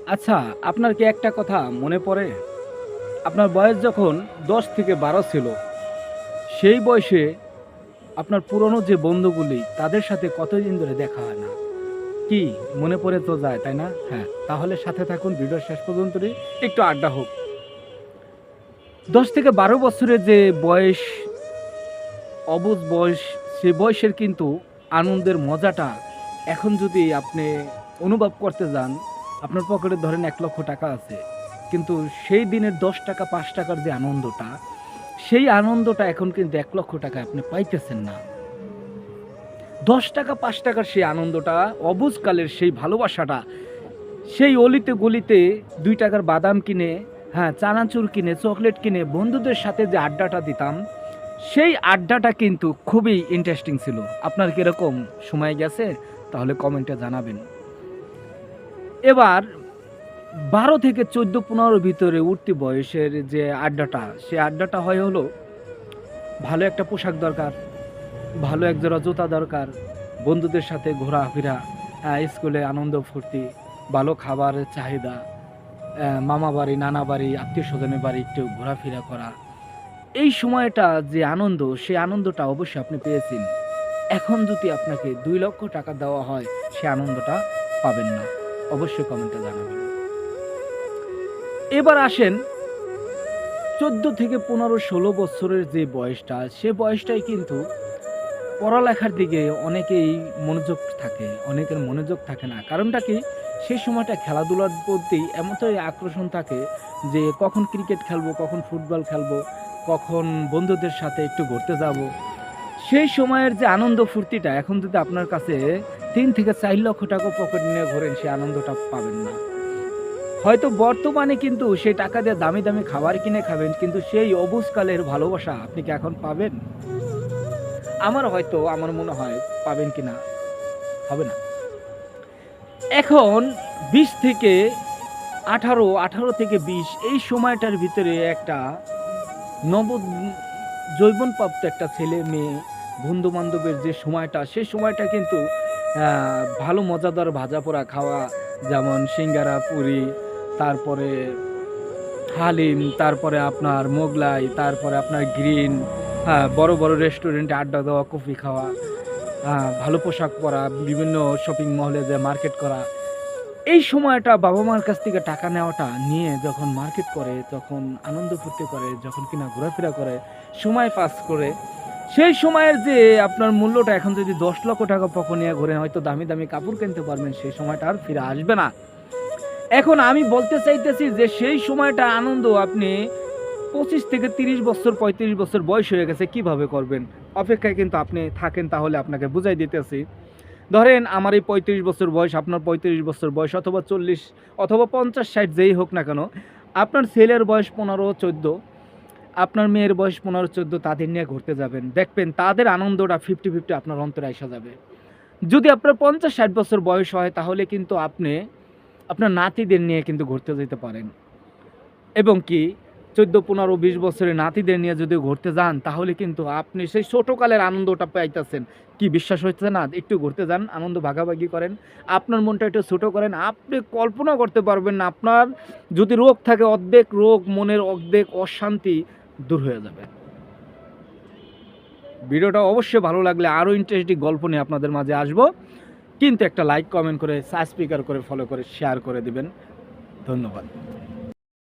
আচ্ছা, আপনার কি একটা কথা মনে পড়ে? আপনার বয়স যখন ১০ থেকে ১২ ছিল, সেই বয়সে আপনার পুরনো যে বন্ধুগুলি, তাদের সাথে কতদিন ধরে দেখা হয় না? কি মনে পড়ে তো যায়, তাই না? হ্যাঁ, তাহলে সাথে থাকুন ভিডিওর শেষ পর্যন্তই, একটু আড্ডা হোক। ১০ থেকে ১২ বছরের যে বয়স, অবুঝ বয়স, সেই বয়সের কিন্তু আনন্দের মজাটা এখন যদি আপনি অনুভব করতে যান, আপনার পকেটে ধরেন ৳১,০০,০০০ আছে। কিন্তু সেই দিনের ৳১০, ৳৫ যে আনন্দটা, সেই আনন্দটা এখন কিন্তু ৳১,০০,০০০ আপনি পাইতেছেন না। ৳১০, ৳৫ সেই আনন্দটা, অবুঝকালের সেই ভালোবাসাটা, সেই অলিতে গলিতে ৳২ বাদাম কিনে, হ্যাঁ, চানাচুর কিনে, চকলেট কিনে বন্ধুদের সাথে যে আড্ডাটা দিতাম, সেই আড্ডাটা কিন্তু খুবই ইন্টারেস্টিং ছিল। আপনার কি এরকম সময় গেছে? তাহলে কমেন্টে জানাবেন। এবার ১২ থেকে ১৪-১৫ ভিতরে উঠতি বয়সের যে আড্ডাটা, সে আড্ডাটা হয় হলো ভালো একটা পোশাক দরকার, ভালো একজোড়া জুতা দরকার, বন্ধুদের সাথে ঘোরাফেরা, স্কুলে আনন্দ ফুর্তি, ভালো খাবারের চাহিদা, মামা বাড়ি, নানা বাড়ি, আত্মীয়স্বজনের বাড়ি একটু ঘোরাফেরা করা। এই সময়টা যে আনন্দ, সেই আনন্দটা অবশ্যই আপনি পেয়েছেন। এখন যদি আপনাকে ৳২,০০,০০০ দেওয়া হয়, সে আনন্দটা পাবেন না। অবশ্যই কমেন্টে জানাবেন। এবার আসেন ১৪ থেকে ১৫-১৬ বছরের যে বয়সটা, সে বয়সটাই কিন্তু পড়ালেখার দিকে অনেকেই মনোযোগ থাকে, অনেকের মনোযোগ থাকে না। কারণটা কি? সেই সময়টা খেলাধুলার প্রতি এমনটাই আকর্ষণ থাকে যে কখন ক্রিকেট খেলবো, কখন ফুটবল খেলবো, কখন বন্ধুদের সাথে একটু ঘুরতে যাবো। সেই সময়ের যে আনন্দ ফুর্তিটা এখন যদি আপনার কাছে ৩ থেকে ৪ লক্ষ টাকা পকেটে নিয়ে ঘোরেন, সেই আনন্দটা পাবেন না। হয়তো বর্তমানে কিন্তু সেই টাকা দিয়ে দামি, দামি খাবার কিনে খাবেন, কিন্তু সেই অবুঝকালের ভালোবাসা আপনি কি এখন পাবেন? আমার মনে হয় পাবেন কিনা, হবে না। এখন ২০ থেকে ১৮, ১৮ থেকে ২০ এই সময়টার ভিতরে একটা নব যৌবনপ্রাপ্ত একটা ছেলে-মেয়ে, বন্ধু-বান্ধবের যে সময়টা, সেই সময়টা কিন্তু আ ভালো মজাদার ভাজাপোড়া খাওয়া, যেমন সিঙ্গারা, পুরি, তারপরে হালিম, তারপরে আপনার মোগলাই, তারপরে আপনার গ্রিন, হ্যাঁ, বড়, বড় রেস্টুরেন্টে আড্ডা দেওয়া, কফি খাওয়া, ভালো পোশাক পরা, বিভিন্ন শপিং মলে যেয়ে মার্কেট করা। এই সময়টা বাবা-মার কাছ থেকে টাকা নেওয়াটা নিয়ে যখন মার্কেট করে, তখন আনন্দ ফুর্তি করে, যখন কিনা ঘোরাফেরা করে, সময় পাস করে, সেই সময়ের যে আপনার মূল্যটা এখন যদি ৳১০,০০,০০০ পকেটে নিয়ে ঘোরেন, হয়তো দামি, দামি কাপড় কিনতে পারবেন, সেই সময়টা আর ফিরে আসবে না। এখন আমি বলতে চাইতেছি যে সেই সময়টা আনন্দ আপনি ২৫ থেকে ৩০ বছর, ৩৫ বছর বয়স হয়ে গেছে কিভাবে করবেন? অপেক্ষায় কিন্তু আপনি থাকেন, তাহলে আপনাকে বুঝাই দিতেছি। ধরেন আমার এই ৩৫ বছর বয়স, আপনার ৩৫ বছর বয়স, অথবা ৪০ অথবা ৫০-৬০ যেই হোক না কেন, আপনার ছেলের বয়স ১৫-১৪, আপনার মেয়ের বয়স ১৫-১৪, তাদের নিয়ে ঘুরতে যাবেন। দেখবেন তাদের আনন্দটা 50-50 আপনার অন্তরে আইসা যাবে। যদি আপনার ৫০-৬০ বছর বয়স হয়, তাহলে কিন্তু আপনি আপনার নাতিদের নিয়ে কিন্তু ঘুরতে যেতে পারেন। এবং কি ১৪, ১৫, ২০ বছরের নাতিদের নিয়ে যদি ঘুরতে যান, তাহলে কিন্তু আপনি সেই ছোটকালের আনন্দটা পাইতেছেন। কি বিশ্বাস হচ্ছে না? একটু ঘুরতে যান, আনন্দ ভাগাভাগি করেন। আপনার মনটা একটু ছোট করেন। আপনি কল্পনা করতে পারবেন না, আপনার যদি রোগ থাকে, অর্ধেক রোগ, মনের অর্ধেক অশান্তি দূর হয়ে যাবে। ভিডিওটা অবশ্যই ভালো লাগলে আরও ইন্টারেস্টিং গল্প নিয়ে আপনাদের মাঝে আসবো। কিন্তু একটা লাইক, কমেন্ট করে, সাবস্ক্রাইব করে, ফলো করে, শেয়ার করে দিবেন। ধন্যবাদ।